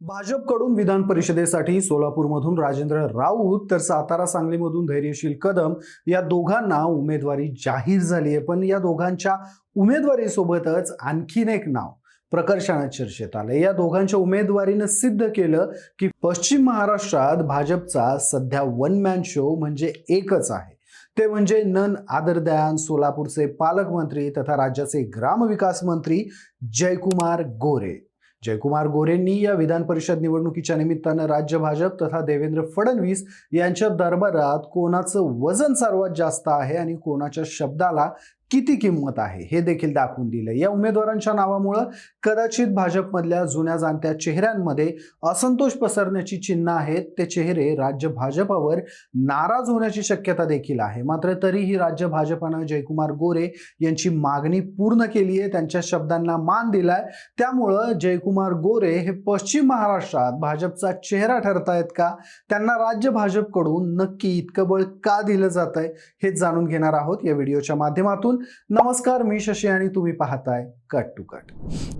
भाजपकडून विधान परिषदेसाठी सोलापूरमधून राजेंद्र राऊत तर सातारा सांगलीमधून धैर्यशील कदम या दोघांना उमेदवारी जाहीर झाली आहे। पण या दोघांच्या उमेदवारीसोबतच आणखीन एक नाव प्रकर्षाने चर्चेत आले। या दोघांच्या उमेदवारीने सिद्ध केलं की पश्चिम महाराष्ट्रात भाजपचा सध्या वन मॅन शो म्हणजे एकच आहे, ते म्हणजे नन अदर दॅन सोलापूरचे पालकमंत्री तथा राज्याचे ग्रामविकास मंत्री जयकुमार गोरे। जयकुमार गोरेंनी या विधान परिषद निवडणुकीच्या निमित्तानं राज्य भाजप तथा देवेंद्र फडणवीस यांच्या दरबारात कोणाचं वजन सर्वात जास्त आहे आणि कोणाच्या शब्दाला किती किंमत आहे हे देखील दाखवून दिले। या उमेदवारांच्या नावामुळे कदाचित भाजपमधल्या जुन्या जाणत्या चेहऱ्यांमध्ये असंतोष पसरण्याची चिन्ह आहेत। ते चेहरे राज्य भाजपावर नाराज होण्याची शक्यता देखील आहे। मात्र तरीही राज्य भाजपानं जयकुमार गोरे यांची मागणी पूर्ण केली आहे, त्यांच्या शब्दांना मान दिलाय। त्यामुळे जयकुमार गोरे हे पश्चिम महाराष्ट्रात भाजपचा चेहरा ठरतायत का? त्यांना राज्य भाजपकडून नक्की इतकं बळ का दिलं जात आहे हे जाणून घेणार आहोत या व्हिडिओच्या माध्यमातून। नमस्कार, मी शशी आणि तुम्ही पाहताय कट टू कट।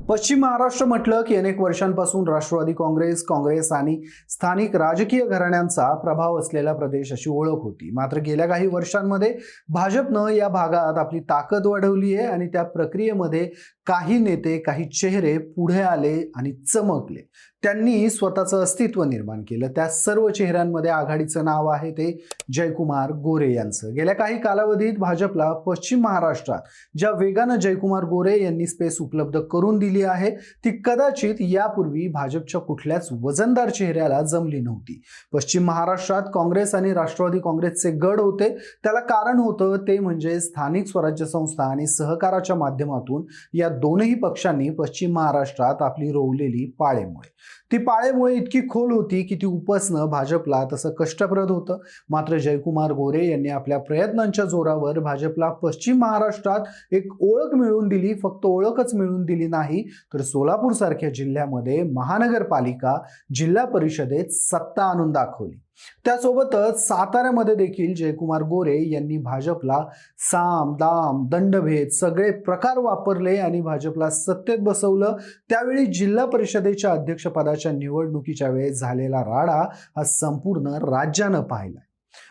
पश्चिम महाराष्ट्र म्हटलं की अनेक वर्षांपासून राष्ट्रवादी काँग्रेस आणि स्थानिक राजकीय घराण्यांचा प्रभाव असलेला प्रदेश अशी ओळख होती। मात्र गेल्या काही वर्षांमध्ये भाजपनं या भागात आपली ताकद वाढवली आहे आणि त्या प्रक्रियेमध्ये काही नेते, काही चेहरे पुढे आले आणि चमकले। त्यांनी स्वतःचं अस्तित्व निर्माण केलं। त्या सर्व चेहऱ्यांमध्ये आघाडीचं नाव आहे ते जयकुमार गोरे यांचं। गेल्या काही कालावधीत भाजपला पश्चिम महाराष्ट्रात ज्या वेगानं जयकुमार गोरे यांनी स्पेस उपलब्ध करून दिली आहे ती कदाचित यापूर्वी भाजपच्या कुठल्याच वजनदार चेहऱ्याला जमली नव्हती। पश्चिम महाराष्ट्रात काँग्रेस आणि राष्ट्रवादी काँग्रेसचे गड होते, त्याला कारण होतं ते म्हणजे स्थानिक स्वराज्य संस्था आणि सहकाराच्या माध्यमातून या दोनही पक्षांनी पश्चिम महाराष्ट्रात आपली रोवलेली पाळेमुळे। ती पाळेमुळे इतकी खोल होती की ती उपसणं भाजपला तसं कष्टप्रद होतं। मात्र जयकुमार गोरे यांनी आपल्या प्रयत्नांच्या जोरावर भाजपला पश्चिम महाराष्ट्रात एक ओळख मिळवून दिली। फक्त ओळखच मिळवून दिली नाही तर सोलापूर सारख्या जिल्ह्यामध्ये महानगरपालिका, जिल्हा परिषदेत सत्ता आणून दाखवली। त्यासोबतच साताऱ्यामध्ये देखील जयकुमार गोरे यांनी भाजपला साम दाम दंडभेद सगळे प्रकार वापरले आणि भाजपला सत्तेत बसवलं। त्यावेळी जिल्हा परिषदेच्या अध्यक्षपदाच्या निवडणुकीच्या वेळेस झालेला राडा हा संपूर्ण राज्यानं पाहिला।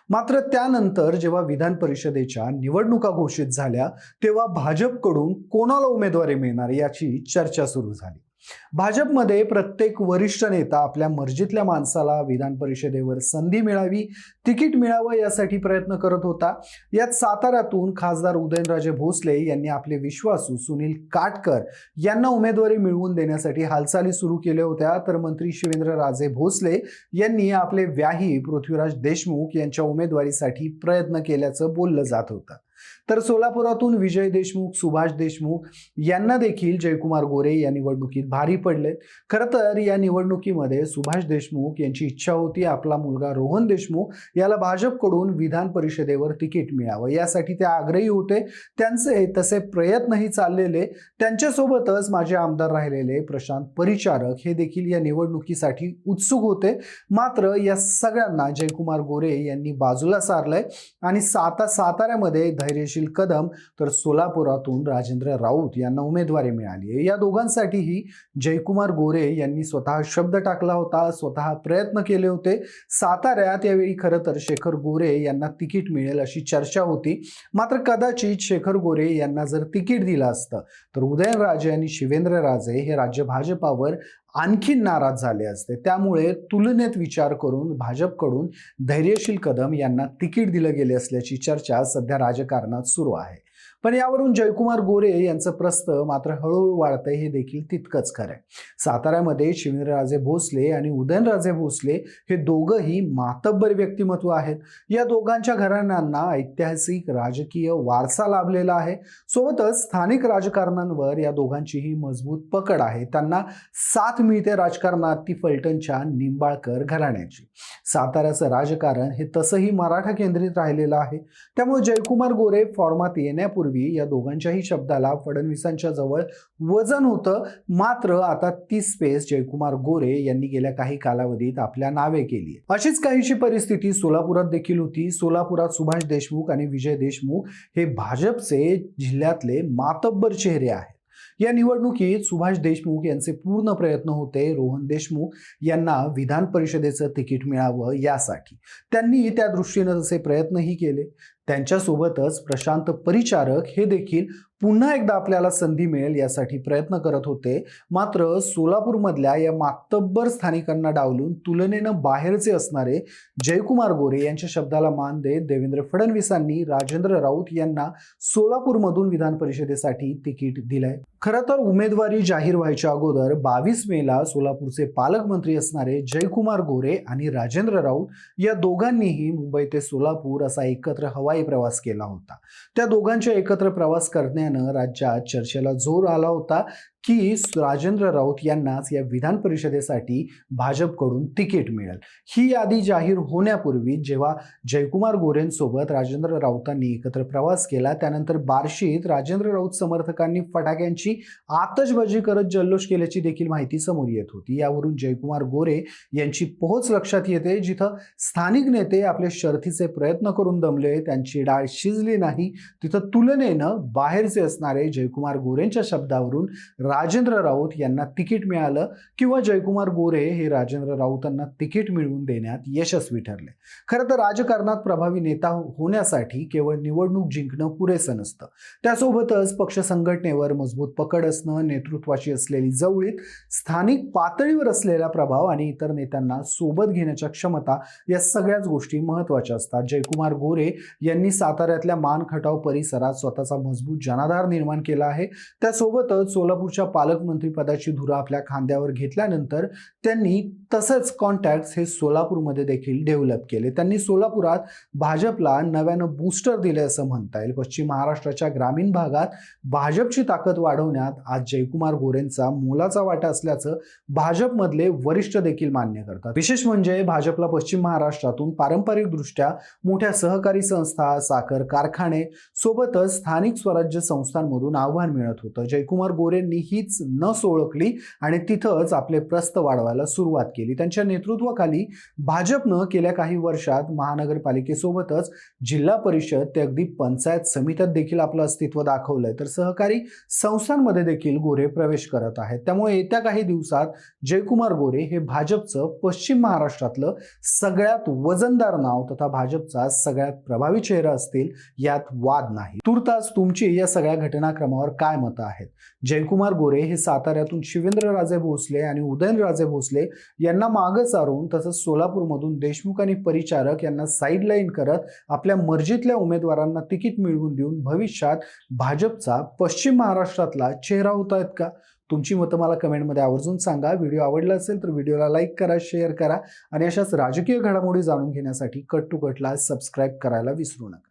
मात्र त्यानंतर जेव्हा विधान परिषदेच्या निवडणुका घोषित झाल्या तेव्हा भाजपकडून कोणाला उमेदवारी मिळणार याची चर्चा सुरू झाली। भाजपमध्ये प्रत्येक वरिष्ठ नेता आपल्या मर्जीतल्या माणसाला विधान परिषदेवर संधी मिळावी, तिकीट मिळावं यासाठी प्रयत्न करत होता। यात साताऱ्यातून खासदार उदयनराजे भोसले यांनी आपले विश्वासू सुनील काटकर यांना उमेदवारी मिळवून देण्यासाठी हालचाली सुरू केल्या होत्या, तर मंत्री शिवेंद्रराजे भोसले यांनी आपले व्याही पृथ्वीराज देशमुख यांच्या उमेदवारीसाठी प्रयत्न केल्याचं बोललं जात होतं। तर सोलापुरातून विजय देशमुख, सुभाष देशमुख यांना देखील जयकुमार गोरे या निवडणुकीत भारी पडले। खरं तर या निवडणुकीमध्ये सुभाष देशमुख यांची इच्छा होती आपला मुलगा रोहन देशमुख याला भाजपकडून विधान परिषदेवर तिकीट मिळावं, यासाठी ते आग्रही होते। त्यांचे तसे प्रयत्नही चाललेले। त्यांच्यासोबतच माझे आमदार राहिलेले प्रशांत परिचारक हे देखील या निवडणुकीसाठी उत्सुक होते। मात्र या सगळ्यांना जयकुमार गोरे यांनी बाजूला सारलंय आणि साताऱ्यामध्ये धैर्यशील कदम तर सोलापुरातून राजेंद्र राऊत यांना उमेदवारी मिळाली आहे। या दोघांसाठीही जयकुमार गोरे यांनी स्वतः शब्द टाकला होता, स्वतः प्रयत्न केले होते। साताऱ्यात यावेळी खरं तर शेखर गोरे यांना तिकीट मिळेल अशी चर्चा होती। मात्र कदाचित शेखर गोरे यांना जर तिकीट दिलं असतं तर उदयनराजे आणि शिवेंद्रराजे हे राज्य भाजपावर आणखी नाराज झाले असते। त्यामुळे तुलनेत विचार करून भाजपकडून धैर्यशील कदम यांना तिकीट दिलं गेले असल्याची चर्चा सध्या राजकारणात सुरू आहे। पण यावरून जयकुमार गोरे यांचं प्रस्थ मात्र हळूहळू वाढतंय हे देखील तितकंच खरंय। साताऱ्यामध्ये शिवेंद्रराजे भोसले आणि उदयनराजे भोसले हे दोघंही मातब्बर व्यक्तिमत्व आहेत। या दोघांच्या घराण्यांना ऐतिहासिक राजकीय वारसा लाभलेला आहे। सोबतच स्थानिक राजकारणांवर या दोघांचीही मजबूत पकड आहे। त्यांना साथ मिळते राजकारणात ती फलटणच्या निंबाळकर घराण्याची। साताऱ्याचं राजकारण हे तसंही मराठा केंद्रित राहिलेलं आहे। त्यामुळे जयकुमार गोरे फॉर्मात येण्यापूर्वी या दोघांच्याही शब्दाला फडणवीसांच्या जवळ वजन होतं। मात्र आता ती स्पेस जयकुमार गोरे यांनी गेल्या काही कालावधीत आपल्या नावे केली। अशीच काहीशी परिस्थिती सोलापुरात देखील होती। सोलापुरात सुभाष देशमुख आणि विजय देशमुख हे भाजपचे जिल्ह्यातले मातब्बर चेहरे आहेत। या निवडणुकीत सुभाष देशमुख यांचे पूर्ण प्रयत्न होते रोहन देशमुख यांना विधान परिषदेचं तिकीट मिळावं यासाठी. त्यांनी त्या दृष्टीनं तसे प्रयत्नही केले. त्यांच्यासोबतच प्रशांत परिचारक हे देखील पुन्हा एकदा आपल्याला संधी मिळेल यासाठी प्रयत्न करत होते. मात्र सोलापूरमधल्या या मातब्बर स्थानिकांना डावलून तुलनेनं बाहेरचे असणारे जयकुमार गोरे यांच्या शब्दाला मान देत देवेंद्र फडणवीसांनी राजेंद्र राऊत यांना सोलापूरमधून विधान परिषदेसाठी तिकीट दिलंय. खरं तर उमेदवारी जाहीर व्हायच्या अगोदर 22 मेला सोलापूरचे पालकमंत्री असणारे जयकुमार गोरे आणि राजेंद्र राऊत या दोघांनीही मुंबई ते सोलापूर असा एकत्र हवाई प्रवास केला होता. त्या दोघांच्या एकत्र प्रवास करण्यानं राज्यात चर्चेला जोर आला होता की राजेंद्र राऊत यांनाच या विधान परिषदेसाठी भाजपकडून तिकीट मिळेल. ही यादी जाहीर होण्यापूर्वी जेव्हा जयकुमार गोरेंसोबत राजेंद्र राऊतांनी एकत्र प्रवास केला, त्यानंतर बार्शीत राजेंद्र राऊत समर्थकांनी फटाक्यांची आतषबाजी करत जल्लोष केल्याची देखील माहिती समोर येत होती. यावरून जयकुमार गोरे यांची पोहोच लक्षात येते. जिथं स्थानिक नेते आपले शर्थीचे प्रयत्न करून दमले, त्यांची डाळ शिजली नाही, तिथं तुलनेनं बाहेरचे असणारे जयकुमार गोरेंच्या शब्दावरून राजेंद्र राऊत यांना तिकीट मिळालं किंवा जयकुमार गोरे हे राजेंद्र राऊतांना तिकीट मिळवून देण्यात यशस्वी ठरले. खरं तर राजकारणात प्रभावी नेता होण्यासाठी केवळ निवडणूक जिंकणं पुरेसं नसतं. त्यासोबतच पक्ष संघटनेवर मजबूत पकड असणं, नेतृत्वाची असलेली जवळीक, स्थानिक पातळीवर असलेला प्रभाव आणि इतर नेत्यांना सोबत घेण्याच्या क्षमता या सगळ्याच गोष्टी महत्त्वाच्या असतात. जयकुमार गोरे यांनी साताऱ्यातल्या मानखटाव परिसरात स्वतःचा मजबूत जनाधार निर्माण केला आहे. त्यासोबतच सोलापूरच्या पालकमंत्री पदाची धुरा आपल्या खांद्यावर घेतल्यानंतर त्यांनी तसंच कॉन्टॅक्ट्स हे सोलापूरमध्ये देखील डेव्हलप केले. त्यांनी सोलापुरात भाजपला नव्यानं बूस्टर दिले असं म्हणता येईल. पश्चिम महाराष्ट्राच्या ग्रामीण भागात भाजपची ताकद वाढवण्यात आज जयकुमार गोरेंचा मोलाचा वाटा असल्याचं भाजपमधले वरिष्ठ देखील मान्य करतात. विशेष म्हणजे भाजपला पश्चिम महाराष्ट्रातून पारंपरिकदृष्ट्या मोठ्या सहकारी संस्था, साखर कारखाने सोबतच स्थानिक स्वराज्य संस्थांमधून आव्हान मिळत होतं. जयकुमार गोरेंनी हीच नस ओळखली आणि तिथंच आपले प्रस्थ वाढवायला सुरुवात केली. त्यांच्या नेतृत्वाखाली भाजपनं गेल्या काही वर्षात महानगरपालिकेसोबतच जिल्हा परिषद ते अगदी पंचायत समित्यात देखील आपलं अस्तित्व दाखवलंय. तर सहकारी संस्थांमध्ये देखील गोरे प्रवेश करत आहेत. त्यामुळे येत्या काही दिवसात जयकुमार गोरे हे भाजपचं पश्चिम महाराष्ट्रातलं सगळ्यात वजनदार नाव तथा भाजपचा सगळ्यात प्रभावी चेहरा असतील यात वाद नाही. तुर्तास तुमची या सगळ्या घटनाक्रमावर काय मतं आहेत? जयकुमार गोरे हे साताऱ्यातून शिवेंद्रराजे भोसले आणि उदयनराजे भोसले यांना मागं सारून तसंच सोलापूरमधून देशमुख आणि परिचारक यांना साईडलाईन करत आपल्या मर्जीतल्या उमेदवारांना तिकीट मिळवून देऊन भविष्यात भाजपचा पश्चिम महाराष्ट्रातला चेहरा होत आहेत का? तुमची मतं मला कमेंटमध्ये आवर्जून सांगा. व्हिडिओ आवडला असेल तर व्हिडिओला लाईक करा, शेअर करा आणि अशाच राजकीय घडामोडी जाणून घेण्यासाठी कट टू कटला सबस्क्राईब करायला विसरू नका.